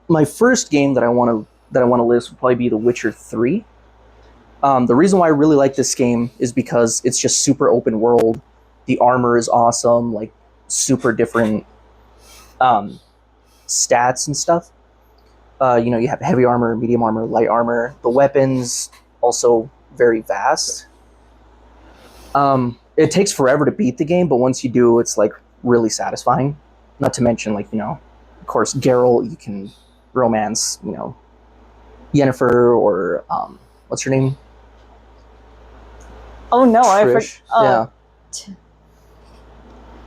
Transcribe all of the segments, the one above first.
my first game that I want to list would probably be The Witcher 3. The reason why I really like this game is because it's just super open world. The armor is awesome, like super different stats and stuff. You have heavy armor, medium armor, light armor. The weapons also very vast. It takes forever to beat the game, but once you do, it's like really satisfying. Not to mention, like, of course, Geralt, you can romance, Yennefer or what's her name? Oh no, I forgot. Yeah.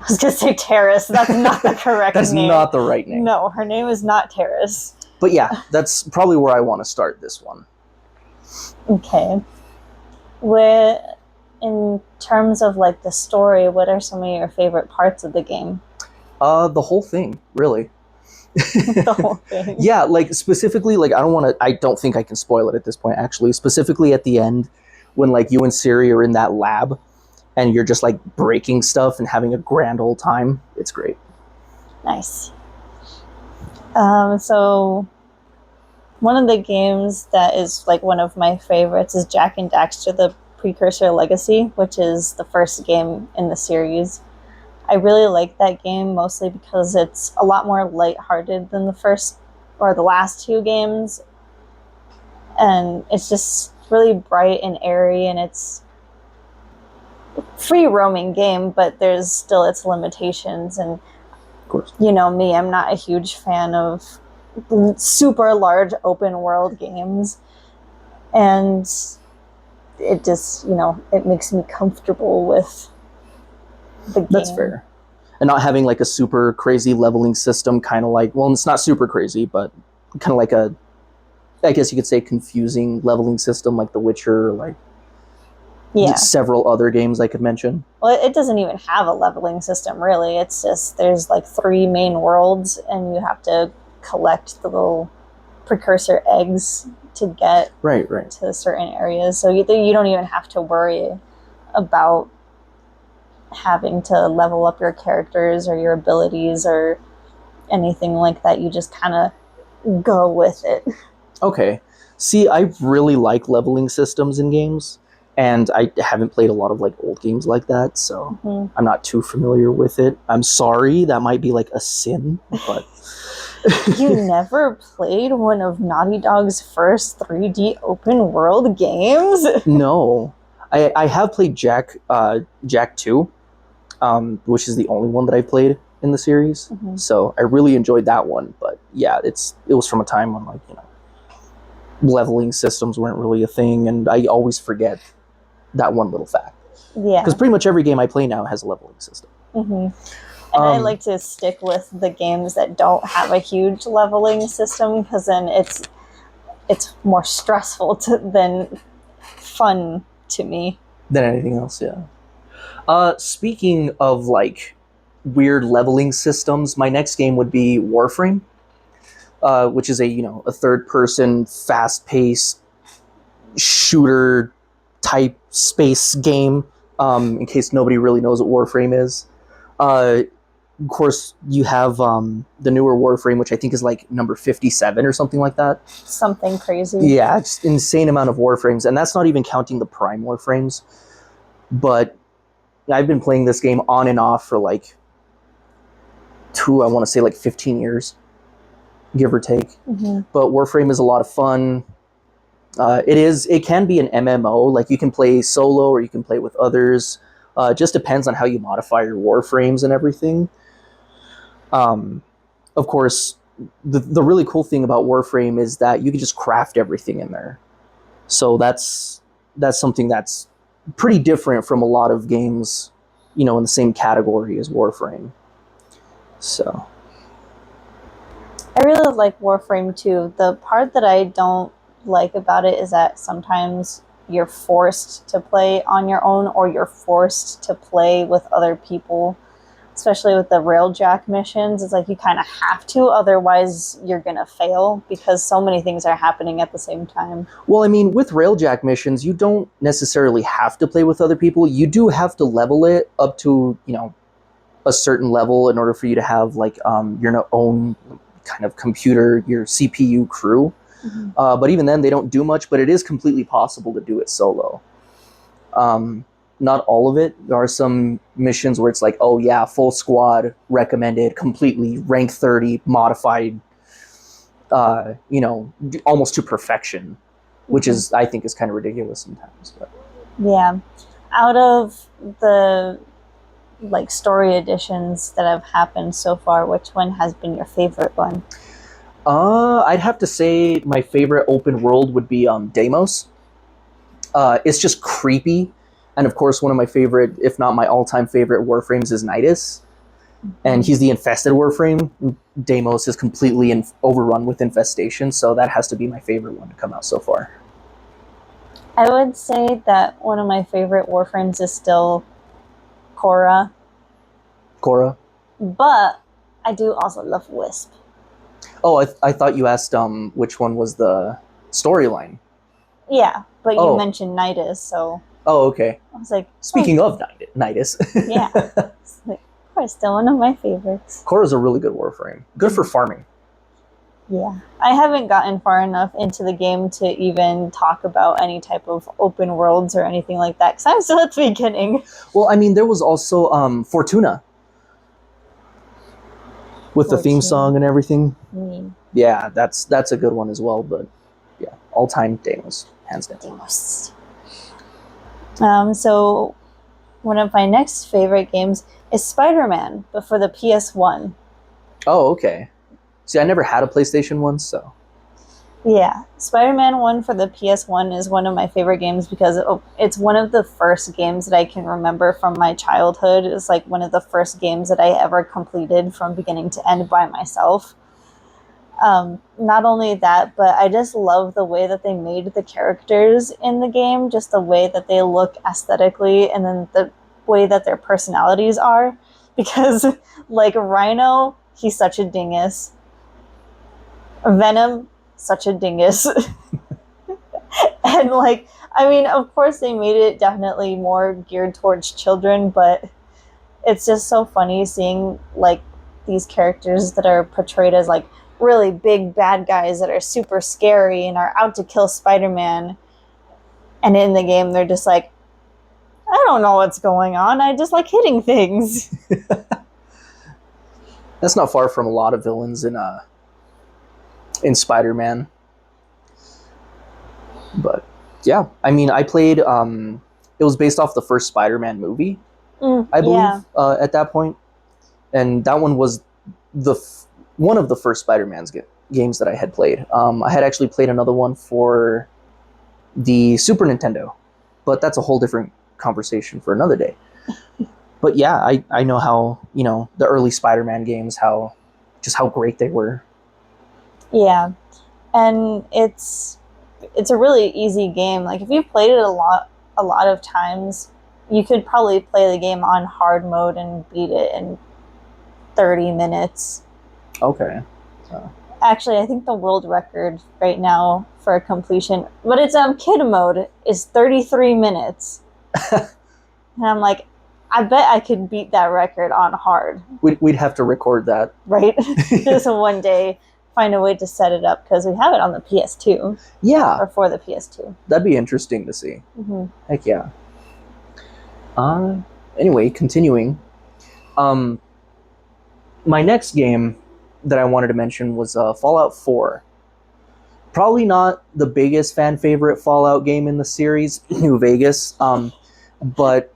I was gonna say Terrace. That's not the correct That's name. That's not the right name. No, her name is not Terrace. But yeah, that's probably where I want to start this one. Okay. In terms of like the story, what are some of your favorite parts of the game? The whole thing, really. The whole thing. Yeah, like specifically, like I don't think I can spoil it at this point, actually. Specifically at the end, when like you and Ciri are in that lab and you're just like breaking stuff and having a grand old time. It's great. Nice. So one of the games that is like one of my favorites is Jak and Daxter, the Precursor Legacy, which is the first game in the series. I really like that game mostly because it's a lot more lighthearted than the first or the last two games. And it's just really bright and airy, and it's a free roaming game, but there's still its limitations. And of course, you know me, I'm not a huge fan of super large open world games. And it just, it makes me comfortable with the game. That's fair. And not having like a super crazy leveling system, kind of like, well, it's not super crazy, but kind of like I guess you could say confusing leveling system like The Witcher, like several other games I could mention. Well, it doesn't even have a leveling system, really. It's just, there's like 3 main worlds, and you have to collect the little precursor eggs to get right to certain areas. So you don't even have to worry about having to level up your characters or your abilities or anything like that. You just kind of go with it. Okay. See, I really like leveling systems in games, and I haven't played a lot of like old games like that, so I'm not too familiar with it. I'm sorry, that might be like a sin, but You never played one of Naughty Dog's first 3D open world games? No. I have played Jak 2, which is the only one that I played in the series. So I really enjoyed that one, but yeah, it was from a time when like, leveling systems weren't really a thing, and I always forget that one little fact. Yeah. Because pretty much every game I play now has a leveling system. And I like to stick with the games that don't have a huge leveling system, because then it's more stressful than fun to me. Than anything else, yeah. Speaking of like weird leveling systems, my next game would be Warframe, which is a third-person, fast-paced shooter type space game. In case nobody really knows what Warframe is. Of course, you have the newer Warframe, which I think is like number 57 or something like that. Something crazy. Yeah, it's insane amount of Warframes, and that's not even counting the Prime Warframes. But I've been playing this game on and off for like I want to say like 15 years, give or take. But Warframe is a lot of fun. It can be an MMO, like you can play solo or you can play with others. It just depends on how you modify your Warframes and everything. Of course, the really cool thing about Warframe is that you can just craft everything in there. So that's something that's pretty different from a lot of games, in the same category as Warframe. So I really like Warframe too. The part that I don't like about it is that sometimes you're forced to play on your own, or you're forced to play with other people, especially with the railjack missions. It's like you kind of have to, otherwise you're gonna fail, because so many things are happening at the same time. Well, I mean, with railjack missions, you don't necessarily have to play with other people. You do have to level it up to a certain level in order for you to have like your own kind of computer, your CPU crew. But even then, they don't do much. But it is completely possible to do it solo. Not all of it. There are some missions where it's like, oh yeah, full squad recommended, completely rank 30, modified, almost to perfection, which is, I think, is kind of ridiculous sometimes. But yeah, out of the like story editions that have happened so far, which one has been your favorite one? I'd have to say my favorite open world would be Deimos. It's just creepy, and of course, one of my favorite, if not my all-time favorite, Warframes is Nidus, and he's the infested Warframe. Deimos is completely overrun with infestation, so that has to be my favorite one to come out so far. I would say that one of my favorite Warframes is still Korra, but I do also love Wisp. Oh, I thought you asked which one was the storyline. Yeah, but you mentioned Nidus, so. Oh, okay. I was like, speaking of Nidus. Yeah, it's like, Korra's still one of my favorites. Korra's a really good Warframe. Good for farming. Yeah, I haven't gotten far enough into the game to even talk about any type of open worlds or anything like that, because I'm still at the beginning. Well, I mean, there was also Fortuna. With the theme song and everything. Yeah, that's a good one as well, but yeah, all-time Deimos, hands down. Deimos. So one of my next favorite games is Spider-Man, but for the PS1. Oh, okay. See, I never had a PlayStation 1, so. Yeah, Spider-Man 1 for the PS1 is one of my favorite games because it's one of the first games that I can remember from my childhood. It's like one of the first games that I ever completed from beginning to end by myself. Not only that, but I just love the way that they made the characters in the game, just the way that they look aesthetically, and then the way that their personalities are. Because, like, Rhino, he's such a dingus. Venom, such a dingus. And, like, I mean, of course they made it definitely more geared towards children, but it's just so funny seeing, like, these characters that are portrayed as, like, really big bad guys that are super scary and are out to kill Spider-Man. And in the game, they're just like, I don't know what's going on. I just like hitting things. That's not far from a lot of villains in Spider-Man. But yeah, I mean, I played. It was based off the first Spider-Man movie, I believe, at that point, and that one was one of the first Spider-Man's games that I had played. I had actually played another one for the Super Nintendo, but that's a whole different conversation for another day. But yeah, I know how, the early Spider-Man games, how great they were. Yeah, and it's a really easy game. Like, if you've played it a lot of times, you could probably play the game on hard mode and beat it in 30 minutes. Okay. Actually, I think the world record right now for a completion, but it's kid mode, is 33 minutes. And I'm like, I bet I could beat that record on hard. We'd have to record that. Right? Just one day, find a way to set it up, because we have it on the PS2. Yeah. Or for the PS2. That'd be interesting to see. Mm-hmm. Heck yeah. Anyway, continuing. My next game that I wanted to mention was Fallout 4. Probably not the biggest fan favorite Fallout game in the series, New Vegas, but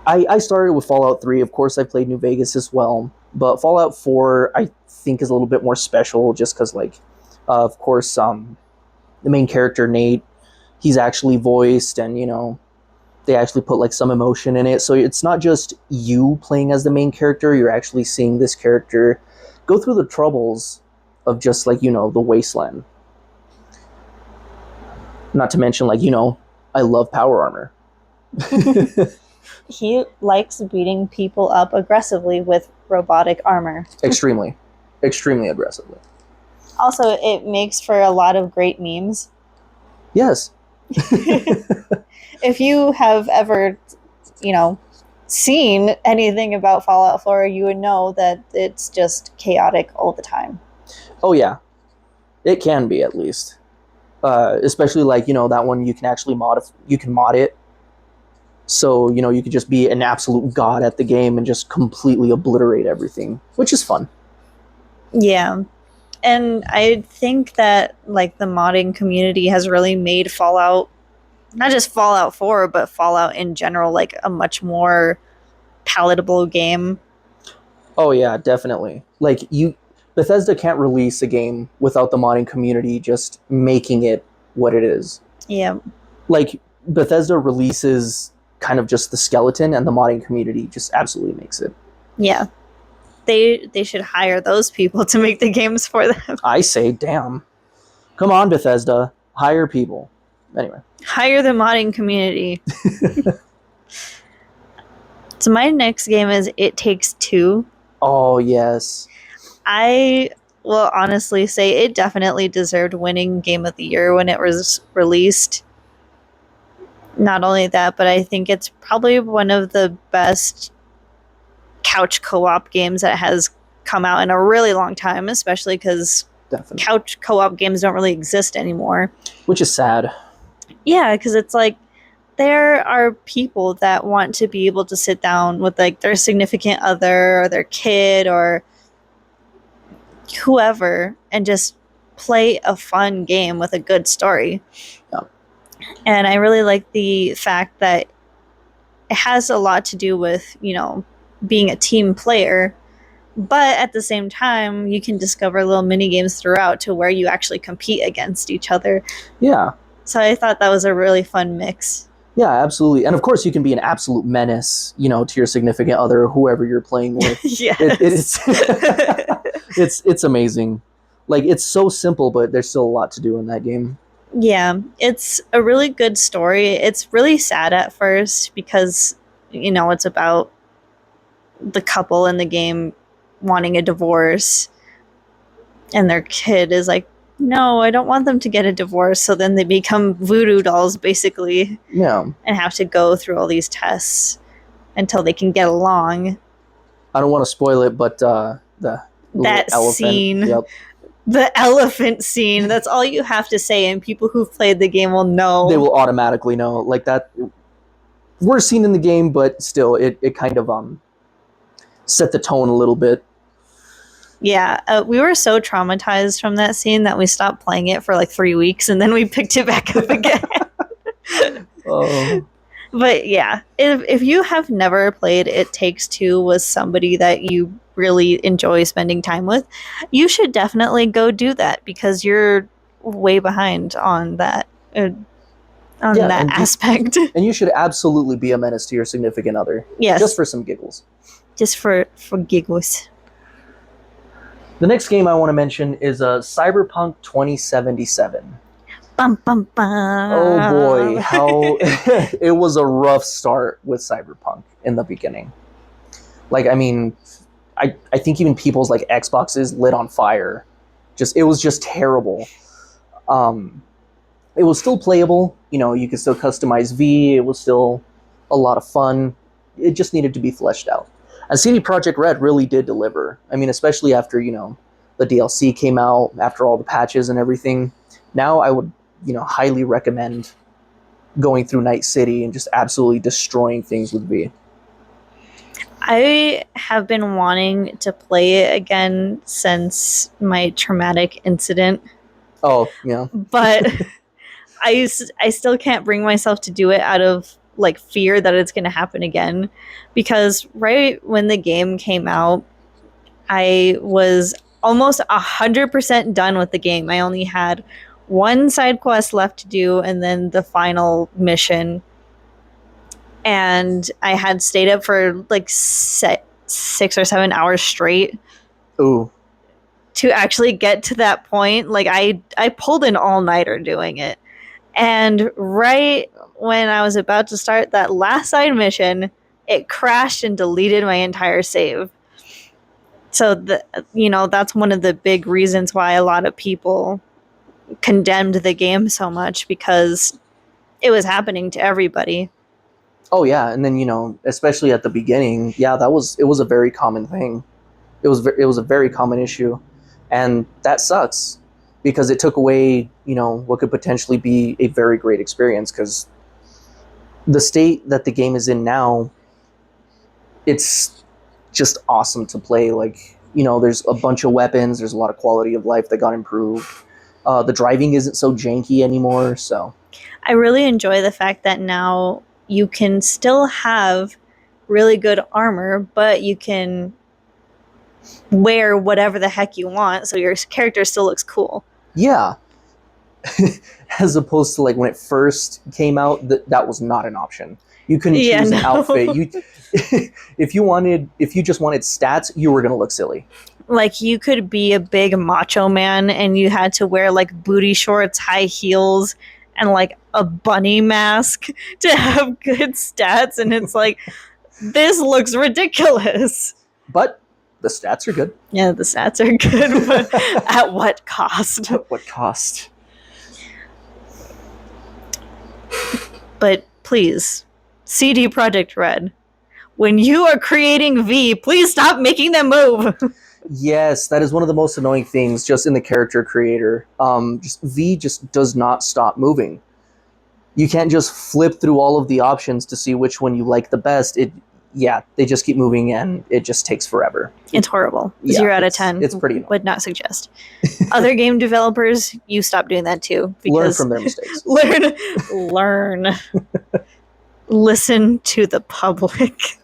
I started with Fallout 3. Of course, I played New Vegas as well, but Fallout 4 I think is a little bit more special just because, like, of course, the main character, Nate, he's actually voiced, and, they actually put, like, some emotion in it. So it's not just you playing as the main character, you're actually seeing this character go through the troubles of just, like, the wasteland. Not to mention, like, I love power armor. He likes beating people up aggressively with robotic armor. Extremely aggressively. Also, it makes for a lot of great memes. Yes. If you have ever, seen anything about Fallout 4, you would know that it's just chaotic all the time. Oh yeah, it can be at least. Especially like that one you can actually you can mod it, so you could just be an absolute god at the game and just completely obliterate everything, which is fun. Yeah. And I think that like the modding community has really made Fallout, not just Fallout 4, but Fallout in general, like a much more palatable game. Oh yeah, definitely. Like Bethesda can't release a game without the modding community just making it what it is. Yeah. Like Bethesda releases kind of just the skeleton, and the modding community just absolutely makes it. Yeah. They should hire those people to make the games for them. I say, damn. Come on, Bethesda. Hire people. Anyway. Hire the modding community. So my next game is It Takes Two. Oh, yes. I will honestly say it definitely deserved winning Game of the Year when it was released. Not only that, but I think it's probably one of the best couch co-op games that has come out in a really long time, especially because couch co-op games don't really exist anymore. Which is sad. Yeah, because it's like there are people that want to be able to sit down with like their significant other or their kid or whoever and just play a fun game with a good story. Yeah. And I really like the fact that it has a lot to do with, being a team player, but at the same time, you can discover little mini games throughout to where you actually compete against each other. Yeah. So I thought that was a really fun mix. Yeah, absolutely. And of course, you can be an absolute menace, to your significant other or whoever you're playing with. Yes. It's amazing. Like, it's so simple, but there's still a lot to do in that game. Yeah, it's a really good story. It's really sad at first because, it's about the couple in the game wanting a divorce. And their kid is like, no, I don't want them to get a divorce. So then they become voodoo dolls, basically. Yeah. And have to go through all these tests until they can get along. I don't want to spoil it, but that elephant scene. Yep. The elephant scene. That's all you have to say, and people who've played the game will know. They will automatically know. Like that worst scene in the game, but still, it kind of set the tone a little bit. Yeah, we were so traumatized from that scene that we stopped playing it for like 3 weeks, and then we picked it back up again. Oh. But yeah, if you have never played It Takes Two with somebody that you really enjoy spending time with, you should definitely go do that because you're way behind on that aspect. And you should absolutely be a menace to your significant other. Yes. Just for some giggles. Just for giggles. The next game I want to mention is Cyberpunk 2077. Bum, bum, bum. Oh boy, how it was a rough start with Cyberpunk in the beginning. Like, I mean, I think even people's like Xboxes lit on fire. It was just terrible. It was still playable. You could still customize V. It was still a lot of fun. It just needed to be fleshed out. And CD Projekt Red really did deliver. I mean, especially after, the DLC came out, after all the patches and everything. Now I would, highly recommend going through Night City and just absolutely destroying things with V. I have been wanting to play it again since my traumatic incident. Oh, yeah. But I still can't bring myself to do it out of like fear that it's going to happen again, because right when the game came out, I was almost 100% done with the game. I only had one side quest left to do and then the final mission, and I had stayed up for like 6 or 7 hours straight. Ooh. To actually get to that point. Like I pulled an all-nighter doing it. And right when I was about to start that last side mission, it crashed and deleted my entire save. So, that's one of the big reasons why a lot of people condemned the game so much, because it was happening to everybody. Oh yeah, and then especially at the beginning, yeah, it was a very common thing. It was a very common issue, and that sucks because it took away what could potentially be a very great experience. Because the state that the game is in now, it's just awesome to play. Like there's a bunch of weapons. There's a lot of quality of life that got improved. The driving isn't so janky anymore. So I really enjoy the fact that now you can still have really good armor, but you can wear whatever the heck you want, so your character still looks cool. yeah, as opposed to like when it first came out, that was not an option. You couldn't choose an outfit. You if you just wanted stats, you were gonna look silly. Like you could be a big macho man and you had to wear like booty shorts, high heels, and like a bunny mask to have good stats, and it's like this looks ridiculous. But the stats are good. Yeah, the stats are good, but at what cost? At what cost? But please, CD Projekt Red, when you are creating V, please stop making them move. Yes, that is one of the most annoying things just in the character creator. V just does not stop moving. You can't just flip through all of the options to see which one you like the best. They just keep moving and it just takes forever. It's horrible. 0 out of 10. It's pretty annoying. Would not suggest. Other game developers, you stop doing that too. Learn from their mistakes. Learn. Listen to the public.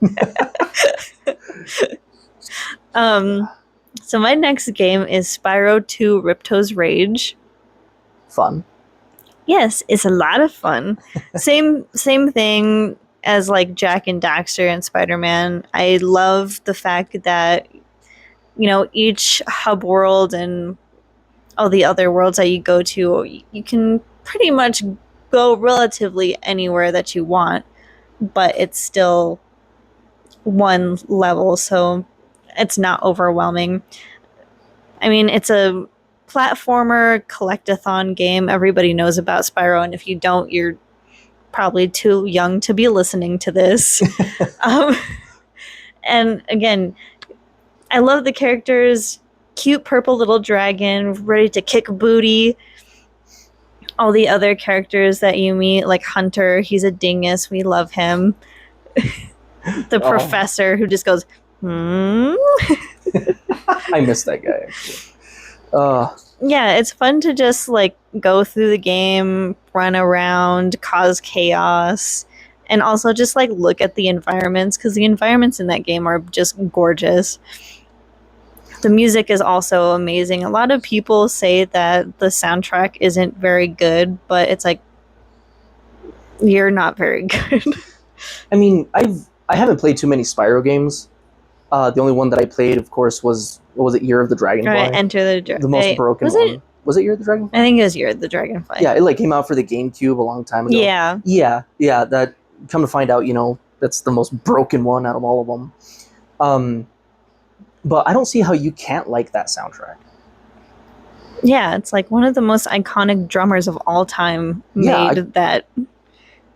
So my next game is Spyro 2 Ripto's Rage. Fun. Yes, it's a lot of fun. Same thing as like Jack and Daxter and Spider-Man. I love the fact that each hub world and all the other worlds that you go to, you can pretty much go relatively anywhere that you want, but it's still one level, so it's not overwhelming. I mean, it's a platformer collectathon game. Everybody knows about Spyro, and if you don't, you're probably too young to be listening to this. And again, I love the characters. Cute purple little dragon, ready to kick booty. All the other characters that you meet, like Hunter, he's a dingus. We love him. The professor who just goes, I miss that guy, actually. Yeah, it's fun to just like go through the game, run around, cause chaos, and also just like look at the environments, because the environments in that game are just gorgeous. The music is also amazing. A lot of people say that the soundtrack isn't very good, but it's like, you're not very good. I mean, I haven't played too many Spyro games. The only one that I played, of course, was, what was it, Year of the Dragonfly? Right, Enter the Dragonfly. The most broken one. Was it Year of the Dragonfly? I think it was Year of the Dragonfly. Yeah, it like came out for the GameCube a long time ago. Yeah. Yeah, that, come to find out, that's the most broken one out of all of them. But I don't see how you can't like that soundtrack. Yeah, it's like one of the most iconic drummers of all time made that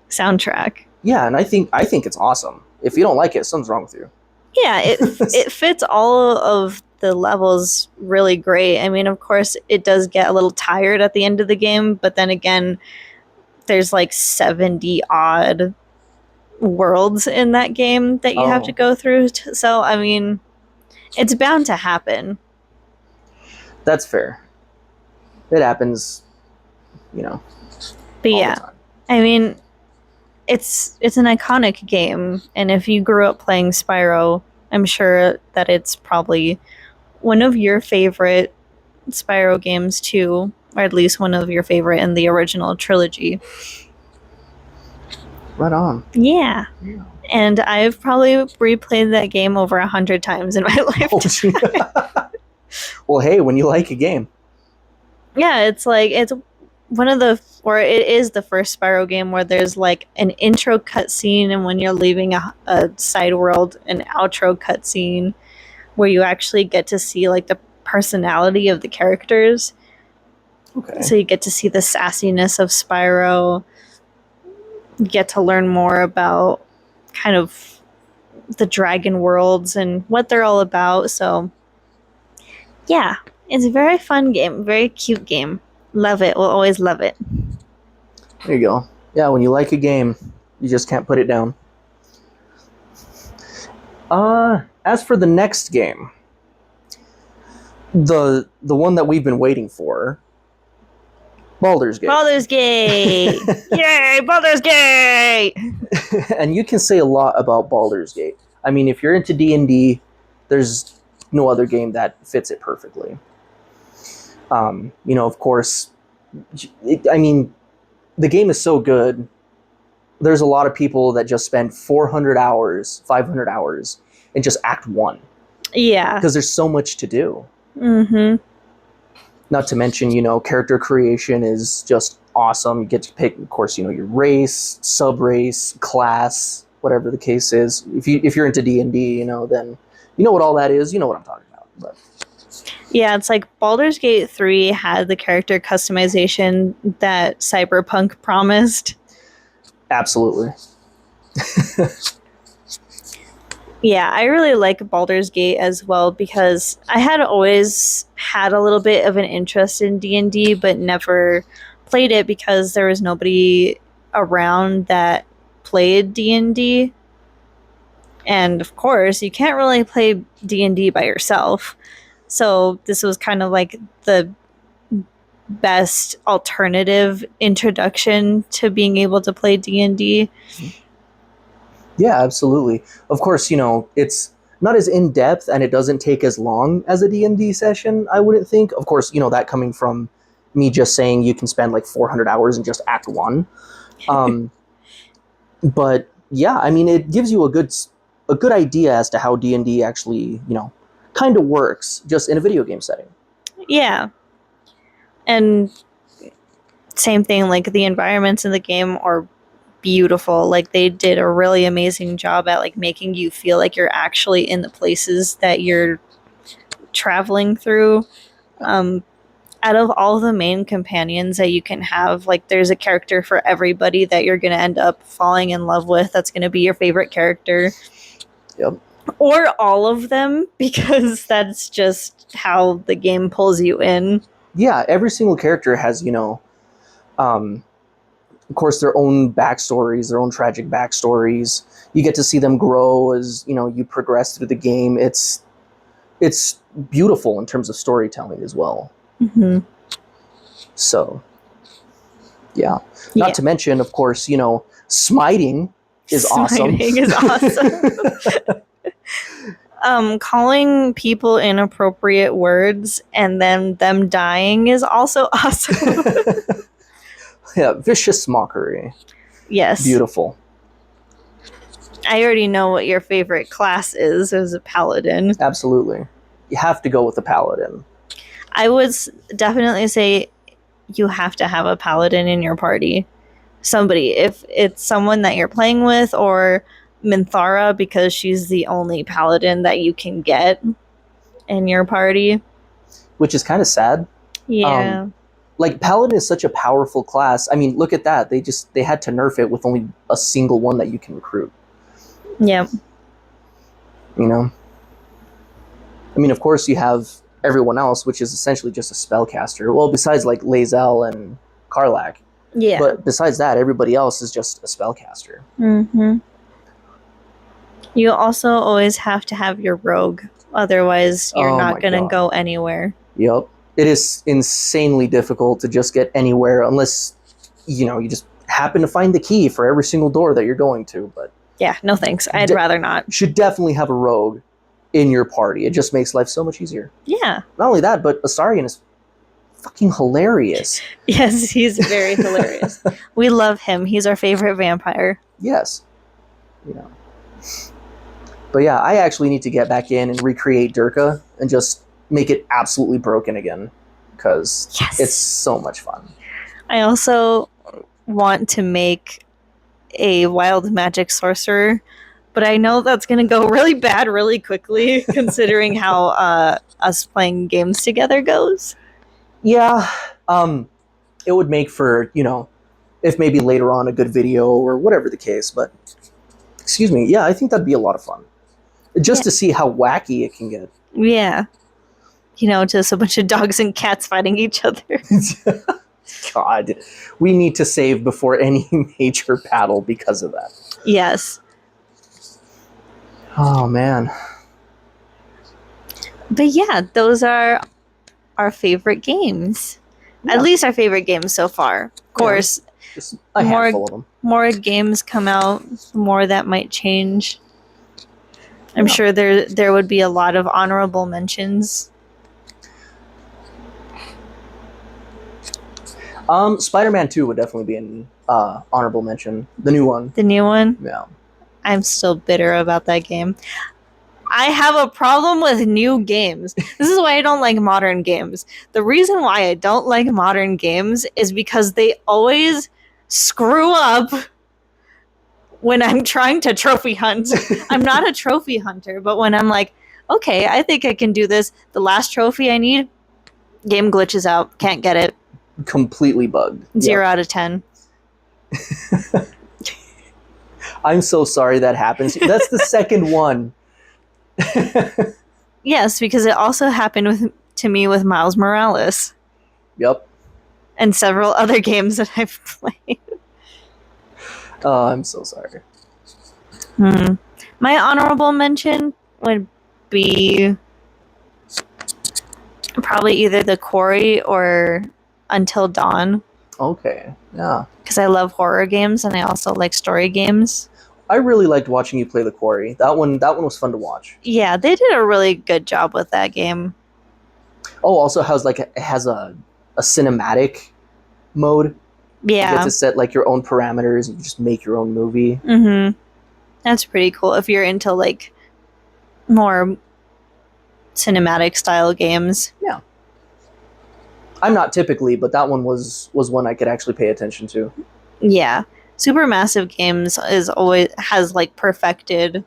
soundtrack. Yeah, and I think it's awesome. If you don't like it, something's wrong with you. Yeah, it fits all of the levels really great. I mean, of course, it does get a little tired at the end of the game, but then again, there's like 70 odd worlds in that game that you have to go through. So, I mean, it's bound to happen. That's fair. It happens, But yeah, I mean, it's an iconic game, and if you grew up playing Spyro, I'm sure that it's probably one of your favorite Spyro games too, or at least one of your favorite in the original trilogy. Right on. Yeah. And I've probably replayed that game over 100 times in my lifetime. Well, hey, when you like a game. Yeah, it's one of it is the first Spyro game where there's like an intro cutscene, and when you're leaving a side world, an outro cutscene where you actually get to see like the personality of the characters. Okay. So you get to see the sassiness of Spyro. You get to learn more about kind of the dragon worlds and what they're all about. So yeah, it's a very fun game, very cute game. Love it. We'll always love it. There you go. Yeah, when you like a game, you just can't put it down. As for the next game, the one that we've been waiting for, Baldur's Gate. Baldur's Gate! Yay, Baldur's Gate! And you can say a lot about Baldur's Gate. I mean, if you're into D&D, there's no other game that fits it perfectly. Of course, the game is so good. There's a lot of people that just spend 400 hours, 500 hours in just Act 1. Yeah. Because there's so much to do. Mm-hmm. Not to mention, character creation is just awesome. You get to pick, of course, your race, sub-race, class, whatever the case is. If you're into D&D, then you know what all that is. You know what I'm talking about. But yeah, it's like Baldur's Gate 3 had the character customization that Cyberpunk promised. Absolutely. Yeah, I really like Baldur's Gate as well because I had always had a little bit of an interest in D&D but never played it because there was nobody around that played D&D. And of course, you can't really play D&D by yourself. So this was kind of like the best alternative introduction to being able to play D&D. Yeah, absolutely. Of course, it's not as in-depth and it doesn't take as long as a D&D session, I wouldn't think. Of course, that coming from me just saying you can spend like 400 hours in just Act 1. But yeah, it gives you a good idea as to how D&D actually, kind of works just in a video game setting. Yeah. And same thing, like the environments in the game are beautiful. Like they did a really amazing job at like making you feel like you're actually in the places that you're traveling through. Out of all the main companions that you can have, like there's a character for everybody that you're going to end up falling in love with. That's going to be your favorite character. Yep. Or all of them, because that's just how the game pulls you in. Yeah, every single character has, of course, their own backstories, their own tragic backstories. You get to see them grow as, you progress through the game. It's beautiful in terms of storytelling as well. Mm-hmm. So, yeah. Not to mention, of course, smiting is awesome. Smiting is awesome. Calling people inappropriate words and then them dying is also awesome. Yeah, vicious mockery. Yes. Beautiful. I already know what your favorite class is as a paladin. Absolutely. You have to go with the paladin. I would definitely say you have to have a paladin in your party. Somebody, if it's someone that you're playing with, or Minthara, because she's the only paladin that you can get in your party. Which is kind of sad. Yeah. Like, Paladin is such a powerful class. Look at that. They had to nerf it with only a single one that you can recruit. Yep. Of course, you have everyone else, which is essentially just a spellcaster. Well, besides, like, Lae'zel and Karlach. Yeah. But besides that, everybody else is just a spellcaster. Mm-hmm. You also always have to have your rogue. Otherwise, you're not going to go anywhere. Yep. It is insanely difficult to just get anywhere unless, you just happen to find the key for every single door that you're going to. But yeah, no thanks. I'd rather not. You should definitely have a rogue in your party. It just makes life so much easier. Yeah. Not only that, but Astarion is fucking hilarious. Yes, he's very hilarious. We love him. He's our favorite vampire. Yes. But yeah, I actually need to get back in and recreate Durka and just make it absolutely broken again, because it's so much fun. I also want to make a wild magic sorcerer, but I know that's going to go really bad really quickly, considering how us playing games together goes. Yeah, it would make for, if maybe later on a good video or whatever the case, but Excuse me. Yeah, I think that'd be a lot of fun. Just to see how wacky it can get. Yeah. Just a bunch of dogs and cats fighting each other. God, we need to save before any major battle because of that. Yes. Oh, man. But yeah, those are our favorite games. Yeah. At least our favorite games so far. Of course, just a handful of them. More games come out, more that might change. I'm sure there would be a lot of honorable mentions. Spider-Man 2 would definitely be an honorable mention. The new one. The new one? Yeah. I'm still bitter about that game. I have a problem with new games. This is why I don't like modern games. The reason why I don't like modern games is because they always screw up when I'm trying to trophy hunt. I'm not a trophy hunter, but when I'm like, okay, I think I can do this, the last trophy I need, game glitches out, can't get it. Completely bugged. 0 out of 10. I'm so sorry that happens. That's the second one. Yes, because it also happened to me with Miles Morales. Yep. And several other games that I've played. Oh, I'm so sorry. My honorable mention would be probably either The Quarry or Until Dawn. Okay, yeah. Because I love horror games and I also like story games. I really liked watching you play The Quarry. That one was fun to watch. Yeah, they did a really good job with that game. Oh, also it has a cinematic mode. Yeah. You get to set like your own parameters and just make your own movie. Mm-hmm. That's pretty cool if you're into like more cinematic style games. Yeah. I'm not typically, but that one was one I could actually pay attention to. Yeah. Supermassive Games has like perfected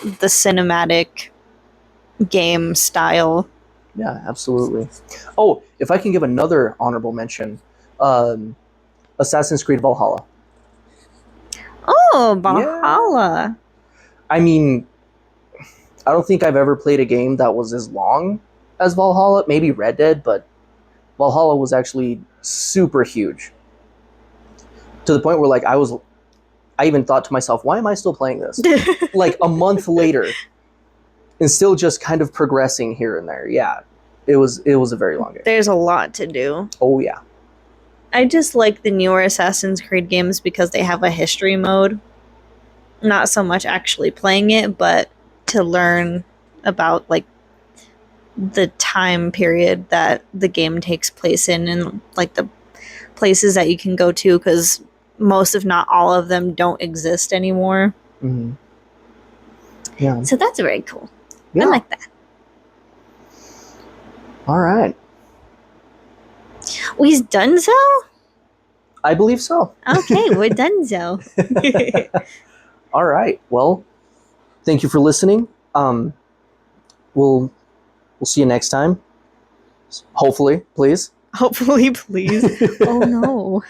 the cinematic game style. Yeah, absolutely. Oh, if I can give another honorable mention, Assassin's Creed Valhalla. Oh, Valhalla. Yeah. I mean, I don't think I've ever played a game that was as long as Valhalla. Maybe Red Dead, but Valhalla was actually super huge. To the point where like I even thought to myself, why am I still playing this? Like a month later, and still just kind of progressing here and there. Yeah, it was a very long game. There's a lot to do. Oh yeah. I just like the newer Assassin's Creed games because they have a history mode. Not so much actually playing it, but to learn about like the time period that the game takes place in and like the places that you can go to, because most, if not all of them, don't exist anymore. Mm-hmm. Yeah. So that's very cool. Yeah. I like that. All right. We've done so? I believe so. Okay, we're done so. All right. Well, thank you for listening. We'll see you next time. Hopefully, please. Hopefully, please. Oh no.